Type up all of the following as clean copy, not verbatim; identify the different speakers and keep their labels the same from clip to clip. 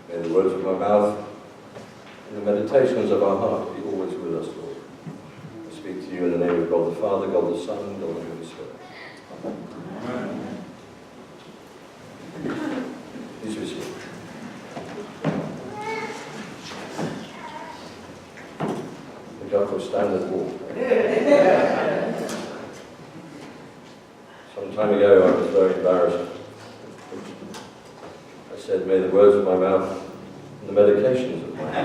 Speaker 1: May the words of my mouth and the meditations of our heart be always with us, Lord. I speak to you in the name of God the Father, God the Son, and God the Holy Spirit. Amen. Please be seated. Look out for standard walk. Some time ago I was very embarrassed. I said, may the words of my mouth and the medications of my mouth.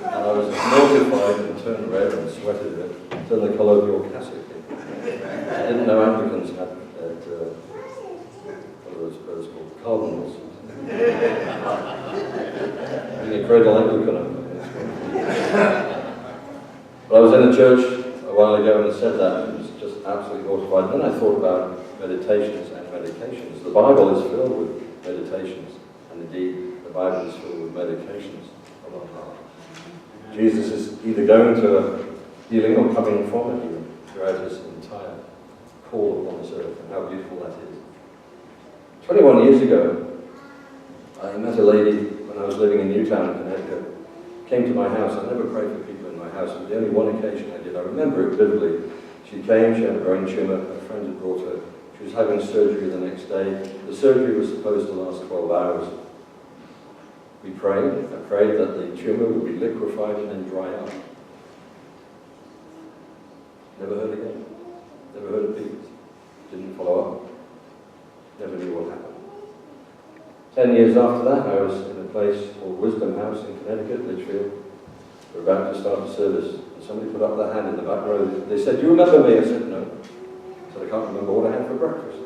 Speaker 1: And I was mortified and turned red and sweated a bit, turned the colour of your cassock. I didn't know Anglicans had what are those birds called? Cardinals. Being a cradle Anglican. But I was in a church a while ago and I said that, and it was just absolutely mortified. And then I thought about meditations and medications. The Bible is filled with meditations, and indeed the Bible is filled with medications of our heart. Jesus is either going to a healing or coming from a healing throughout his entire call upon this earth, and how beautiful that is. 21 years ago, I met a lady when I was living in Newtown, Connecticut. Came to my house. I never prayed for people in my house. It was the only one occasion I did. I remember it vividly. She came, she had a brain tumour, a friend had brought her. She was having surgery the next day. The surgery was supposed to last 12 hours. We prayed. I prayed that the tumour would be liquefied and then dry up. Never heard again. Never heard of peace. Didn't follow up. Never knew what happened. 10 years after that, I was in a place called Wisdom House in Connecticut, Litchfield. We were about to start the service, and somebody put up their hand in the back row. They said, "Do you remember me?" I said, "No." I said, "I can't remember what I had for breakfast."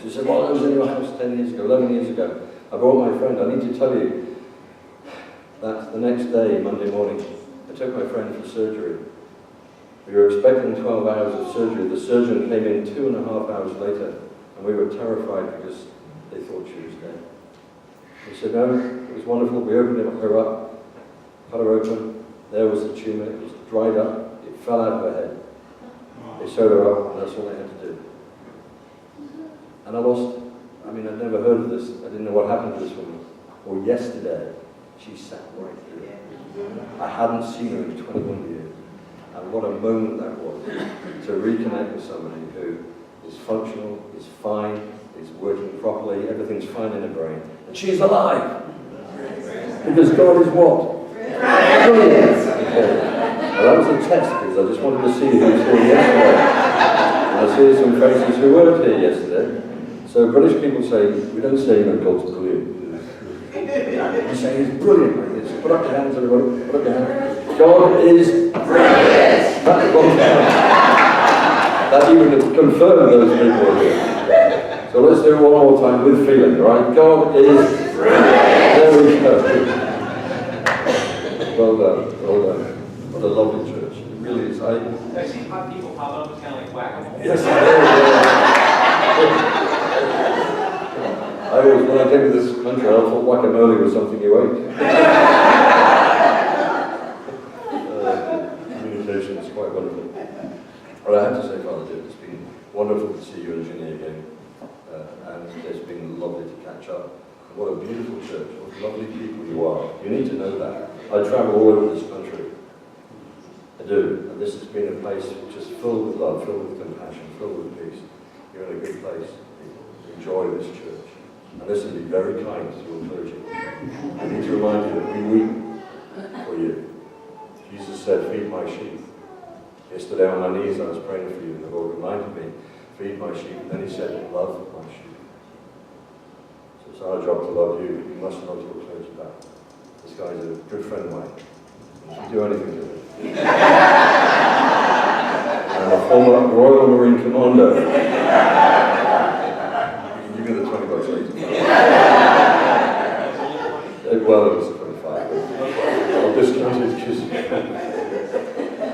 Speaker 1: She said, "Well, I was in your house 10 years ago, 11 years ago. I brought my friend. I need to tell you that the next day, Monday morning, I took my friend for surgery. We were expecting 12 hours of surgery. The surgeon came in 2.5 hours later, and we were terrified because they thought she was dead." He said, "No, it was wonderful. We opened her up, cut her open. There was the tumour. It was dried up. It fell out of her head. They sewed her up, and that's all they had to do." And I'd never heard of this. I didn't know what happened to this woman. Well, yesterday, she sat right here. I hadn't seen her in 21 years. And what a moment that was to reconnect with somebody who is functional, is fine, is working properly, everything's fine in her brain. And she's alive! Because God is what? Brilliant! Well, that was a test, because I just wanted to see who was here yesterday. And I see some faces who weren't here yesterday. So British people say, we don't say, God's brilliant. We say he's brilliant like this. Put up your hands, everybody. Put up your hands. God is brilliant! That even confirmed those people here. So let's do it one more time with feeling, all right? God is brilliant! There we go. Well done, well done. What a lovely church. It really is.
Speaker 2: I've seen hot people pop up, it's kind of like whack-a-mole.
Speaker 1: Yes, I always, when I came to this country, I thought guacamole was something you ate. Communication is quite wonderful. Well, I have to say, Father Jim, it's been wonderful to see you and Ginny again. And it's been lovely to catch up. And what a beautiful church, what lovely people you are. You need to know that. I travel all over this country. I do. And this has been a place which is filled with love, filled with compassion, filled with peace. You're in a good place. Enjoy this church. And listen, be very kind to your clergy. I need to remind you that we weep for you. Jesus said, "Feed my sheep." Yesterday on my knees I was praying for you, and the Lord reminded me, "Feed my sheep." And then he said, "Love my sheep." So it's our job to love you, but you must love your clergy back. This guy's a good friend of mine. If you do anything to him. I'm a former Royal Marine Commander. Give me the $20 later. Well, it was 25, but I'll discount it.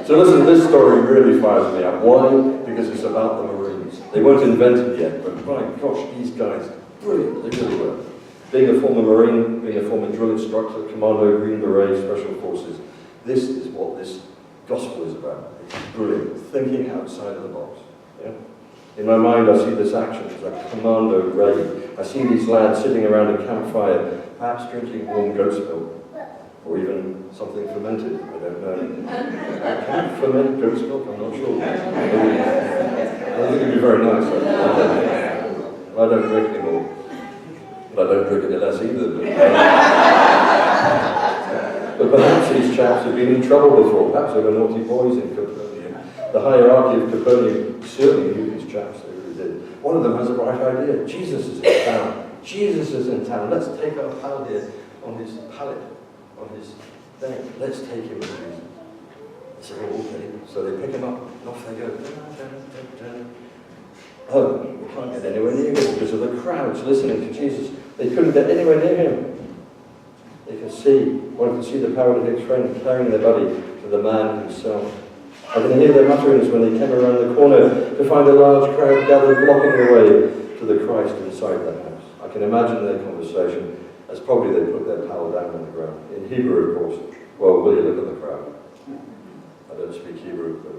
Speaker 1: So listen, this story really fires me up. Why? Because it's about the Marines. They weren't invented yet, but my gosh, these guys, brilliant, they really were. Being a former Marine, being a former drill instructor, Commando, Green Beret, Special Forces, this is what this gospel is about. It's brilliant, thinking outside of the box. Yeah? In my mind, I see this action as a commando raid. I see these lads sitting around a campfire, perhaps drinking warm goat's milk, or even something fermented. I don't know. Can you ferment goat's milk? I'm not sure. I think it'd be very nice. I don't drink anymore. But I don't drink any less either. But perhaps these chaps have been in trouble before. Perhaps they were naughty boys in Capernaum. The hierarchy of Capernaum certainly knew these chaps. They really did. One of them has a bright idea. Jesus is in town. Jesus is in town. Let's take our pal here on his pallet, on his thing. Let's take him with Jesus. They say, oh, okay. So they pick him up, and off they go. Oh, we can't get anywhere near him because of the crowds listening to Jesus. They couldn't get anywhere near him. One can see the paralytic's friend carrying their body to the man himself. I can hear their mutterings when they came around the corner to find a large crowd gathered blocking the way to the Christ inside that house. I can imagine their conversation as probably they put their pal down on the ground. In Hebrew, of course. Well, will you look at the crowd? I don't speak Hebrew, but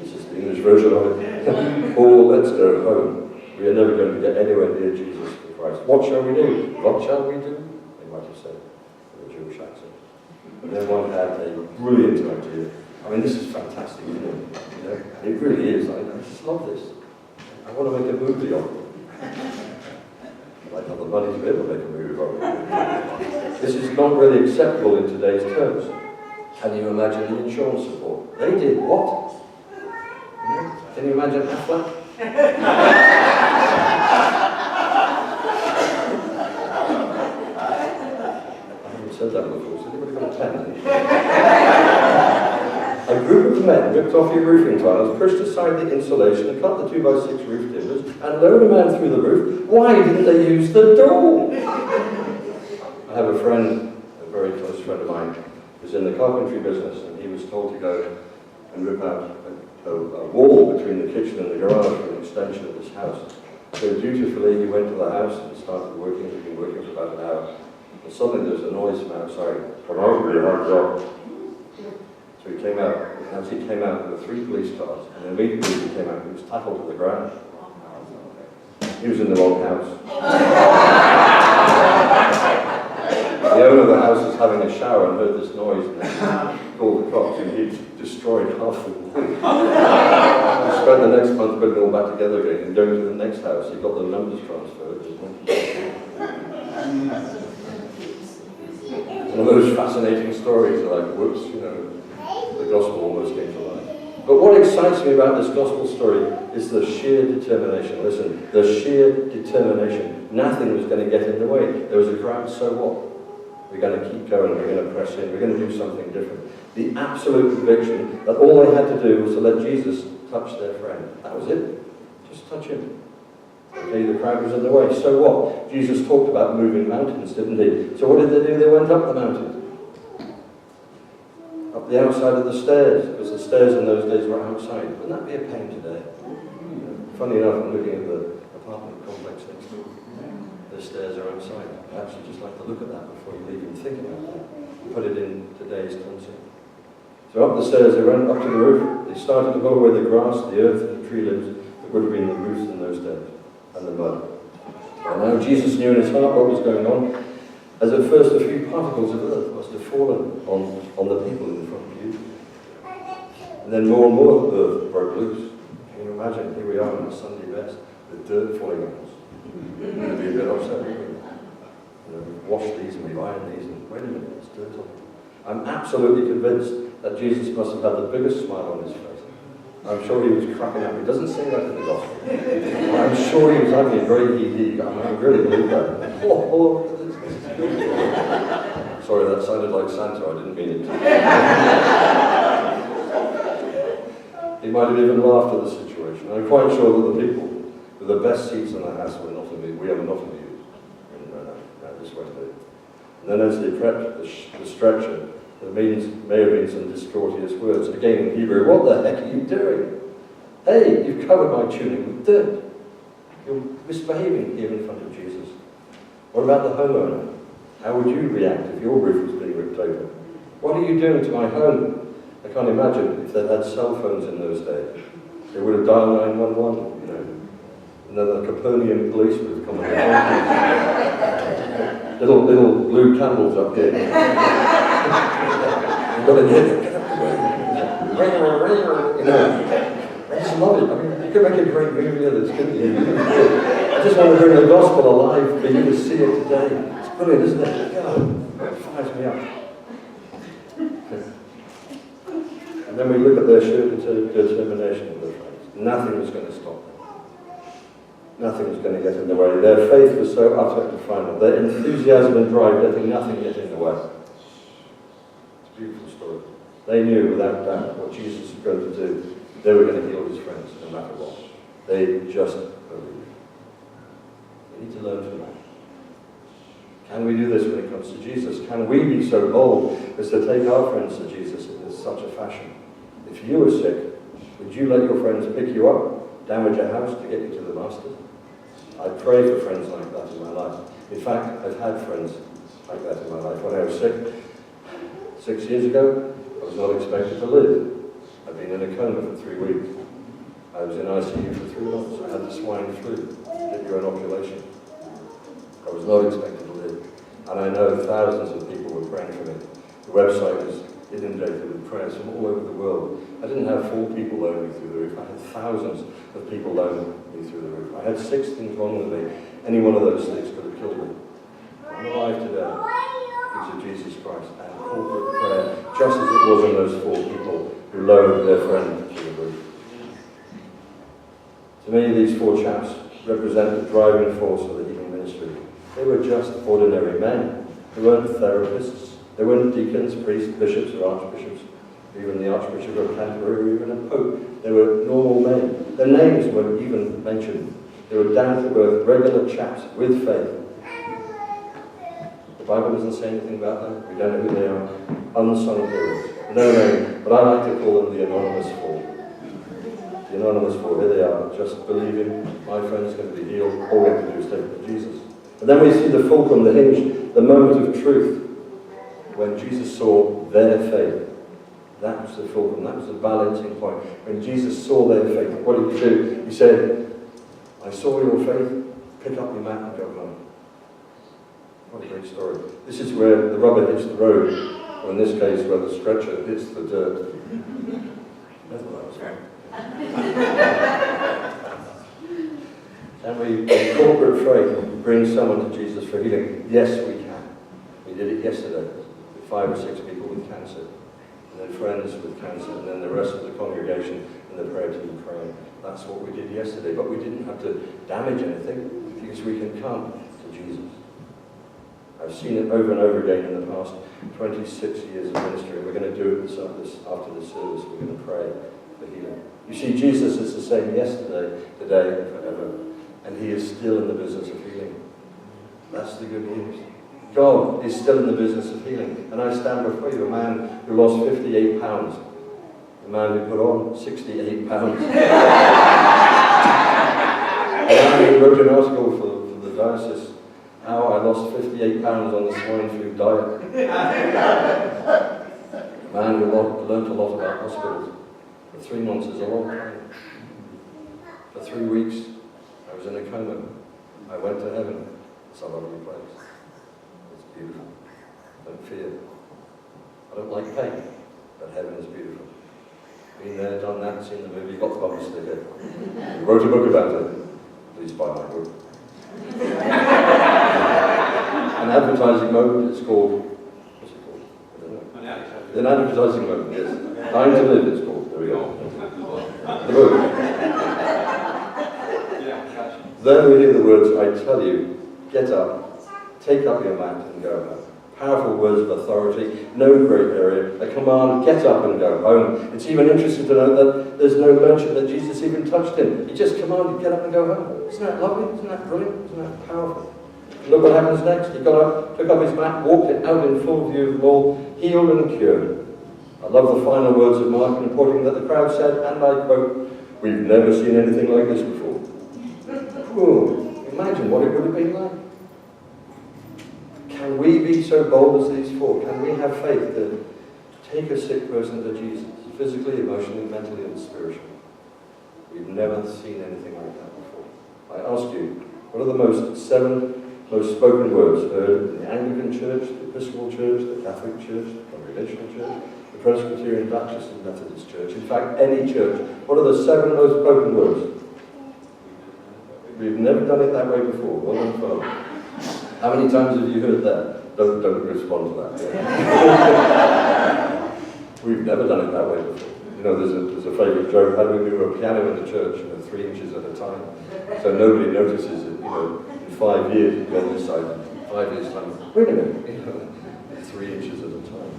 Speaker 1: this is the English version of it. Oh, let's go home. We are never going to get anywhere near Jesus the Christ. What shall we do? What shall we do? They might have said with a Jewish accent. And then one had a brilliant idea. I mean, this is fantastic, isn't it? You know, it really is. I just love this. I want to make a movie of it. I'd like to have the money to be able to make a movie of it. This is not really acceptable in today's terms. Can you imagine the insurance support? They did what? Can you imagine Affleck? I haven't said that before. Has anybody got a pen? A group of men ripped off your roofing tiles, pushed aside the insulation, cut the 2x6 roof timbers, and lowered a man through the roof. Why didn't they use the door? I have a friend, a very close friend of mine, who's in the carpentry business, and he was told to go and rip out a wall between the kitchen and the garage for an extension of his house. So dutifully, he went to the house and started working. He'd been working for about an hour. And suddenly there was a noise from outside. Come over here, hard job. So he came out, and as he came out, there were 3 police cars, and immediately he came out, he was tackled to the ground. He was in the wrong house. The owner of the house was having a shower and heard this noise, and then called the cops, and he'd destroyed half the wall. He spent the next month putting it all back together again, and going to the next house, he got the numbers transferred. One of those fascinating stories, like, whoops, you know, the gospel almost came to life. But what excites me about this gospel story is the sheer determination. Listen, the sheer determination. Nothing was going to get in the way. There was a crowd, so what? We're going to keep going, we're going to press in, we're going to do something different. The absolute conviction that all they had to do was to let Jesus touch their friend. That was it. Just touch him. Okay, the crowd was in the way. So what? Jesus talked about moving mountains, didn't he? So what did they do? They went up the mountain. Up the outside of the stairs, because the stairs in those days were outside. Wouldn't that be a pain today? Funny enough, I'm looking at the apartment complex next door. The stairs are outside. Perhaps you just like to look at that before you even think about that. Put it in today's concept. So up the stairs, they went up to the roof. They started to blow away the grass, the earth, and the tree limbs that would have been the roofs in those days, and the mud. And now Jesus knew in his heart what was going on, as at first a few particles of earth must have fallen on the people in front of you. And then more and more earth broke loose. Can you imagine? Here we are on a Sunday best, with dirt falling on us. We're going to be a bit upset, aren't we? You know, we've washed these and we've ironed these, and wait a minute, it's dirt on them. I'm absolutely convinced that Jesus must have had the biggest smile on his face. I'm sure he was cracking up. He doesn't say that in the gospel. I'm sure he was having a great hee-hee. I really believe that. Sorry, that sounded like Santa. I didn't mean it to. He might have even laughed at the situation. I'm quite sure that the people with the best seats in the house were not amused. We have nothing to use in this West End. And then as they prepped the stretcher, there may have been some discourteous words. Again in Hebrew, what the heck are you doing? Hey, you've covered my tunic with dirt. You're misbehaving here in front of Jesus. What about the homeowner? How would you react if your roof was being ripped open? What are you doing to my home? I can't imagine if they'd had cell phones in those days. They would have dialed 911, you know. And then the Capernaum police would come and little blue candles up here. You've got to hit it. You know, I just love it. I mean, you could make a great movie of this, couldn't you? I just want to bring the gospel alive for you to see it today. It's brilliant, isn't it? God, it fires me up. And then we look at their sheer determination of their faith. Nothing was going to stop them. Nothing was going to get in the way. Their faith was so utter and final. Their enthusiasm and drive, letting nothing get in the way. It's a beautiful story. They knew without doubt what Jesus was going to do. They were going to heal his friends, no matter what. They just believed. We need to learn from that. Can we do this when it comes to Jesus? Can we be so bold as to take our friends to Jesus in such a fashion? If you were sick, would you let your friends pick you up, damage your house to get you to the Master? I pray for friends like that in my life. In fact, I've had friends like that in my life. When I was sick, 6 years ago, I was not expected to live. I'd been in a coma for 3 weeks. I was in ICU for 3 months. I had the swine flu, get your inoculation. I was not expected to live. And I know thousands of people were praying for me. The website was inundated with prayers from all over the world. I didn't have 4 people loan me through the roof. I had thousands of people loan me through the roof. I had 6 things wrong with me. Any one of those things could have killed me. I'm alive today because of Jesus Christ and corporate prayer, just as it was in those 4 people who loaned their friend to the roof. To me, these 4 chaps represent the driving force of the healing ministry. They were just ordinary men. They weren't therapists. They weren't deacons, priests, bishops, or archbishops, even the Archbishop of Canterbury, or even a pope. They were normal men. Their names weren't even mentioned. They were down-to-earth, regular chaps with faith. The Bible doesn't say anything about them. We don't know who they are. Unsung heroes. No name, but I like to call them the Anonymous 4. The Anonymous 4, here they are, just believing my friend's going to be healed. All we have to do is take it to Jesus. And then we see the fulcrum, the hinge, the moment of truth. When Jesus saw their faith, that was the fulcrum, that was the balancing point. When Jesus saw their faith, what did he do? He said, I saw your faith, pick up your mat and go home. What a great story. This is where the rubber hits the road, or in this case, where the stretcher hits the dirt. That's what I was saying. Can we, in corporate faith, bring someone to Jesus for healing? Yes, we can. We did it yesterday. 5 or 6 people with cancer, and then friends with cancer, and then the rest of the congregation and the prayer team praying. That's what we did yesterday, but we didn't have to damage anything, because we can come to Jesus. I've seen it over and over again in the past 26 years of ministry, and we're going to do it after this service. We're going to pray for healing. You see, Jesus is the same yesterday, today, and forever, and he is still in the business of healing. That's the good news. God is still in the business of healing. And I stand before you, a man who lost 58 pounds. A man who put on 68 pounds. A man who wrote an article for the diocese, how I lost 58 pounds on the swine flu diet. A man who learned a lot about hospitals. For 3 months is a long time. For 3 weeks, I was in a coma. I went to heaven. It's a lovely place. Beautiful. Don't fear. I don't like pain, but heaven is beautiful. Been there, done that, seen the movie, got the bumper sticker. He wrote a book about it. Please buy my book. An advertising moment, it's called, what's it called? I don't know. An advertising moment, yes. Time to Live, it's called. There we go. The book. Then we hear the words, I tell you, get up, take up your mat and go home. Powerful words of authority, no great area. A command, get up and go home. It's even interesting to note that there's no mention that Jesus even touched him. He just commanded, get up and go home. Isn't that lovely? Isn't that brilliant? Isn't that powerful? Look what happens next. He got up, took up his mat, walked it out in full view of them all, healed and cured. I love the final words of Mark reporting that the crowd said, and I quote, we've never seen anything like this before. Ooh, imagine what it would have been like. Can we be so bold as these 4? Can we have faith to take a sick person to Jesus, physically, emotionally, mentally, and spiritually? We've never seen anything like that before. I ask you, what are the seven most spoken words heard in the Anglican Church, the Episcopal Church, the Catholic Church, the Congregational Church, the Presbyterian, Baptist and Methodist Church? In fact, any church. What are the seven most spoken words? We've never done it that way before. Well done, fellow. How many times have you heard that? Don't respond to that. We've never done it that way before. You know, there's a favourite joke. How do we move a piano in the church, 3 inches at a time? So nobody notices it, in 5 years, you go on this side, 5 years time, wait a minute, 3 inches at a time.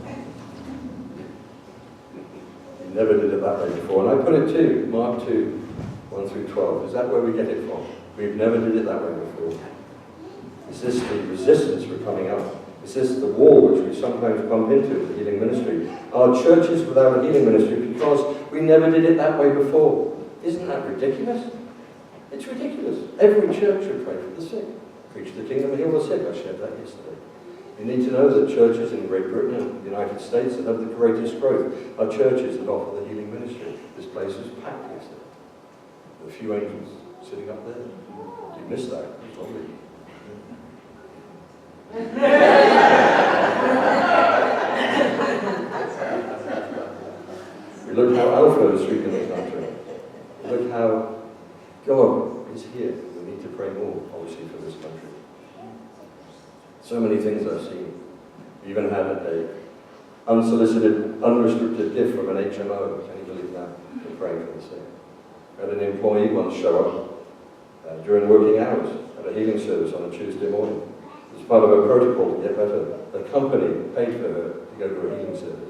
Speaker 1: You never did it that way before. And I put it too, Mark 2, 1 through 12. Is that where we get it from? We've never did it that way before. Is this the resistance we're coming up? Is this the wall which we sometimes bump into the healing ministry? Are churches without a healing ministry because we never did it that way before? Isn't that ridiculous? It's ridiculous. Every church should pray for the sick. Preach the kingdom and heal the sick. I shared that yesterday. You need to know that churches in Great Britain and the United States that have the greatest growth are churches that offer the healing ministry. This place was packed yesterday. With a few angels sitting up there. You missed that. It was lovely. We look how Alpha is sweeping this country. We look how God is here. We need to pray more, obviously, for this country. So many things I've seen. We even had a unsolicited, unrestricted gift from an HMO. Can you believe that? For praying for the sick. I had an employee once show up during working hours at a healing service on a Tuesday morning. As part of a protocol to get better, the company paid for her to go to a healing service.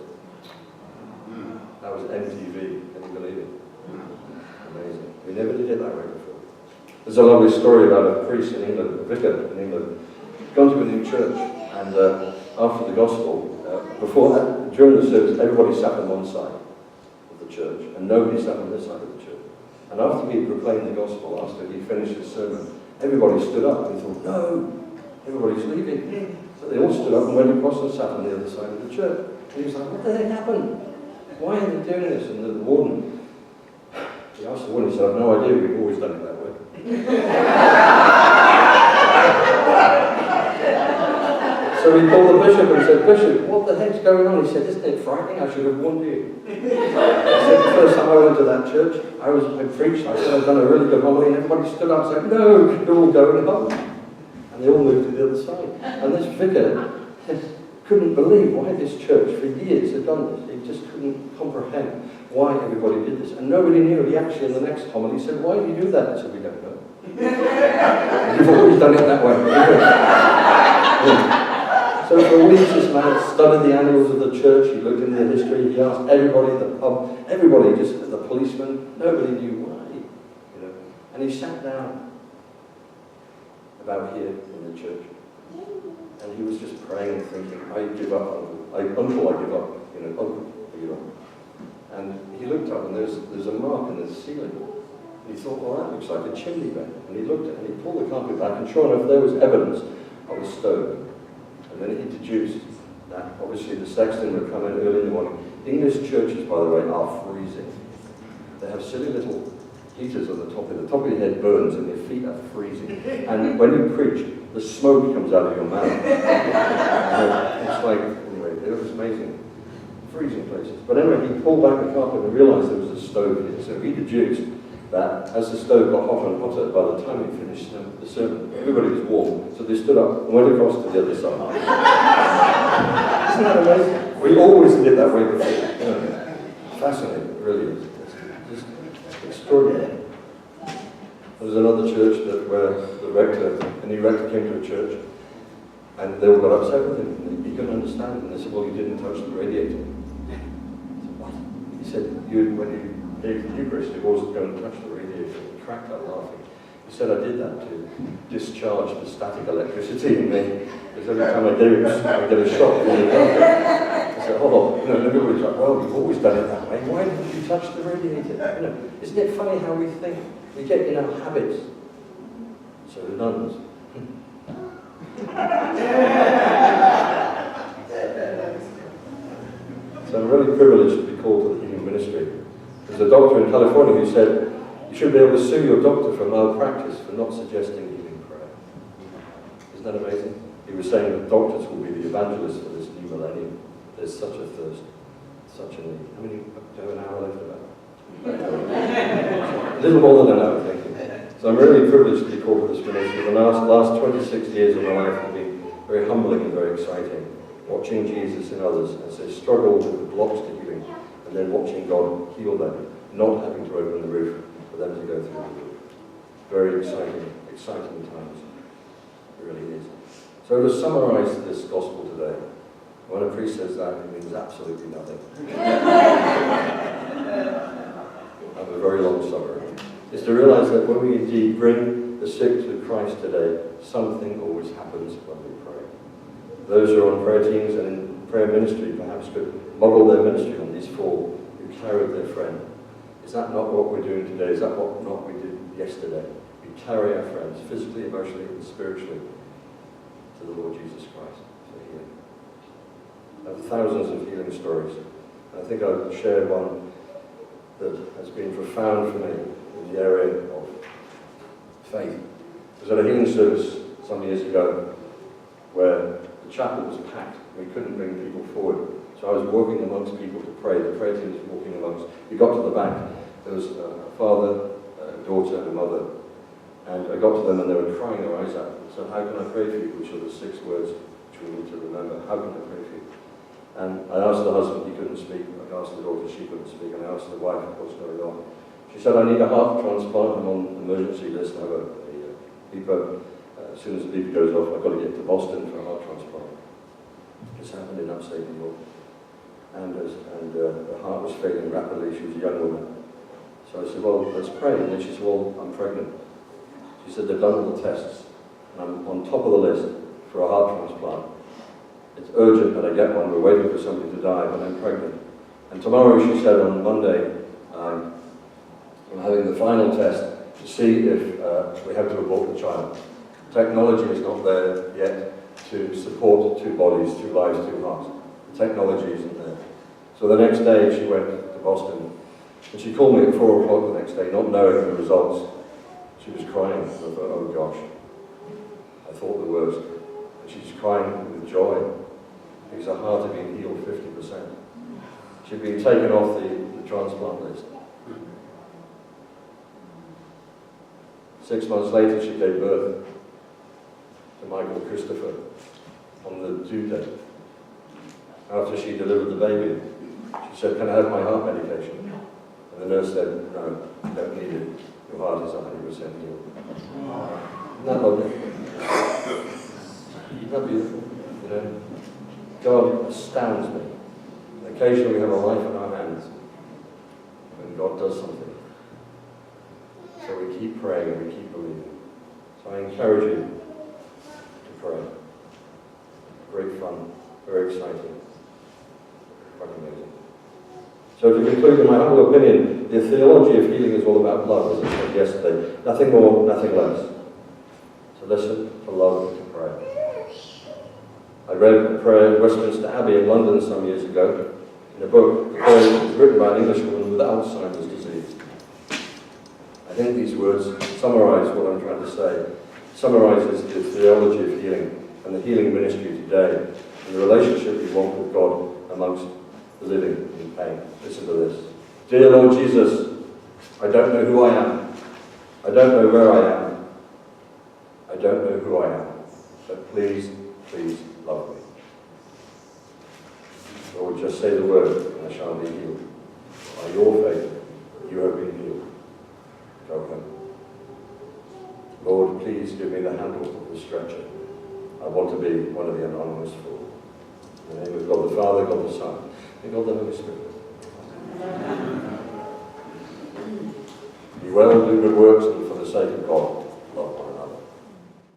Speaker 1: That was MTV. Can you believe it? Amazing. We never did it that way before. There's a lovely story about a priest in England, a vicar in England, gone to a new church, and after the gospel, during the service, everybody sat on one side of the church, and nobody sat on this side of the church. And after he proclaimed the gospel, after he finished his sermon, everybody stood up and he thought, no, everybody's leaving. So they all stood up and went across and sat on the other side of the church. And he was like, what the heck happened? Why are they doing this? And the warden, he asked the warden, he said, I've no idea, we've always done it that way. So he called the bishop and said, Bishop, what the heck's going on? He said, isn't it frightening? I should have warned you. He said, the first time I went to that church, I preached, I said I'd done a really good homily, and everybody stood up and said, no, you're all going home. And they all moved to the other side. And this vicar couldn't believe why this church for years had done this. He just couldn't comprehend why everybody did this. And nobody knew. He actually, in the next homily, said, why do you do that? I said, we don't know. You've always done it that way. Yeah. So for weeks this man studied the annals of the church, he looked into the history, he asked everybody, the pub, everybody, just the policeman, nobody knew why. And he sat down about here in the church. And he was just praying and thinking, I give up, uncle, I give up, uncle, I give up. And he looked up and there's a mark in the ceiling. And he thought, well, that looks like a chimney vent. And he looked at it and he pulled the carpet back, and sure enough, there was evidence of a stove. And then he deduced that obviously the sexton would come in early in the morning. English churches, by the way, are freezing. They have silly little heaters on the top of your head burns and your feet are freezing. And when you preach, the smoke comes out of your mouth. It's like, anyway, it was amazing. Freezing places. But anyway, he pulled back the carpet and realized there was a stove here. So he deduced that as the stove got hotter and hotter, by the time he finished the sermon, everybody was warm. So they stood up and went across to the other side. Isn't that amazing? We always did that way before. Fascinating, it really is. It's just extraordinary. There was another church where a new rector came to a church, and they all got upset with him. He couldn't understand. And they said, well, you didn't touch the radiator. He said, what? He said, when you gave the Eucharist, you always go and touch the radiator. He cracked up laughing. He said, I did that to discharge the static electricity in me. Because every time I gave it, I get a shock from the carpet. I said, and everybody's like, well, you've always done it that way. Why didn't you touch the radiator? Isn't it funny how we think? We get in our habits. So the nuns. So I'm really privileged to be called to the healing ministry. There's a doctor in California who said, You should be able to sue your doctor for malpractice for not suggesting healing prayer. Isn't that amazing? He was saying that doctors will be the evangelists for this new millennium. There's such a thirst, such a need. How many do you have an hour left about? A little more than an hour, thank you. So I'm really privileged to be called to this ministry. The last 26 years of my life have been very humbling and very exciting. Watching Jesus in others as they struggle with the blocks to healing, and then watching God heal them, not having to open the roof for them to go through the roof. Very exciting times. It really is. So to summarize this gospel today, when a priest says that, it means absolutely nothing. I have a very long summary. Is to realize that when we indeed bring the sick to Christ today, something always happens when we pray. Those who are on prayer teams and in prayer ministry perhaps could model their ministry on these four who carried their friend. Is that not what we're doing today? Is that what not we did yesterday? We carry our friends physically, emotionally, and spiritually to the Lord Jesus Christ for healing. I have thousands of healing stories. I think I'll share one that has been profound for me in the area of faith. I was at a healing service some years ago where the chapel was packed. We couldn't bring people forward. So I was walking amongst people to pray. The prayer team was walking amongst. We got to the back. There was a father, a daughter, and a mother. And I got to them and they were crying their eyes out. So how can I pray for you? Which are the 6 words which we need to remember. How can I pray for you? And I asked the husband, he couldn't speak. I asked the daughter, she couldn't speak. And I asked the wife, what's going on? She said, I need a heart transplant. I'm on the emergency list. I have a beeper. As soon as the beeper goes off, I've got to get to Boston for a heart transplant. This happened in upstate New York. And her heart was failing rapidly. She was a young woman. So I said, well, let's pray. And then she said, well, I'm pregnant. She said, they've done all the tests. And I'm on top of the list for a heart transplant. It's urgent that I get one. We're waiting for somebody to die, but I'm pregnant. And tomorrow, she said, on Monday, I'm having the final test to see if we have to abort the child. Technology is not there yet to support 2 bodies, 2 lives, 2 hearts. The technology isn't there. So the next day, she went to Boston. And she called me at 4 o'clock the next day, not knowing the results. She was crying. I thought, oh gosh. I thought the worst. And she's crying with joy because her heart had been healed 50%. She'd been taken off the transplant list. 6 months later, she gave birth to Michael Christopher on the due date. After she delivered the baby, she said, can I have my heart medication? And the nurse said, no, you don't need it. Your heart is 100% healed. Isn't that lovely? Isn't that beautiful? You know? God astounds me. Occasionally we have a life in our hands when God does something. So we keep praying and we keep believing. So I encourage you to pray. Great fun, very exciting, quite amazing. So to conclude, in my humble opinion, the theology of healing is all about love, as I said yesterday. Nothing more, nothing less. To listen, to love, to pray. I read a prayer in Westminster Abbey in London some years ago, in a book. The prayer was written by an Englishwoman with Alzheimer's disease. I think these words summarize what I'm trying to say. Summarizes the theology of healing and the healing ministry today, and the relationship we want with God amongst the living in pain. Listen to this. Dear Lord Jesus, I don't know who I am. I don't know where I am. I don't know who I am. But please, please love me. Lord, just say the word and I shall be healed. By your faith, you have been healed. Go home. Lord, please give me the handle of the stretcher. I want to be one of the anonymous four. In the name of God the Father, God the Son, and God the Holy Spirit. Be well, do good works, and for the sake of God,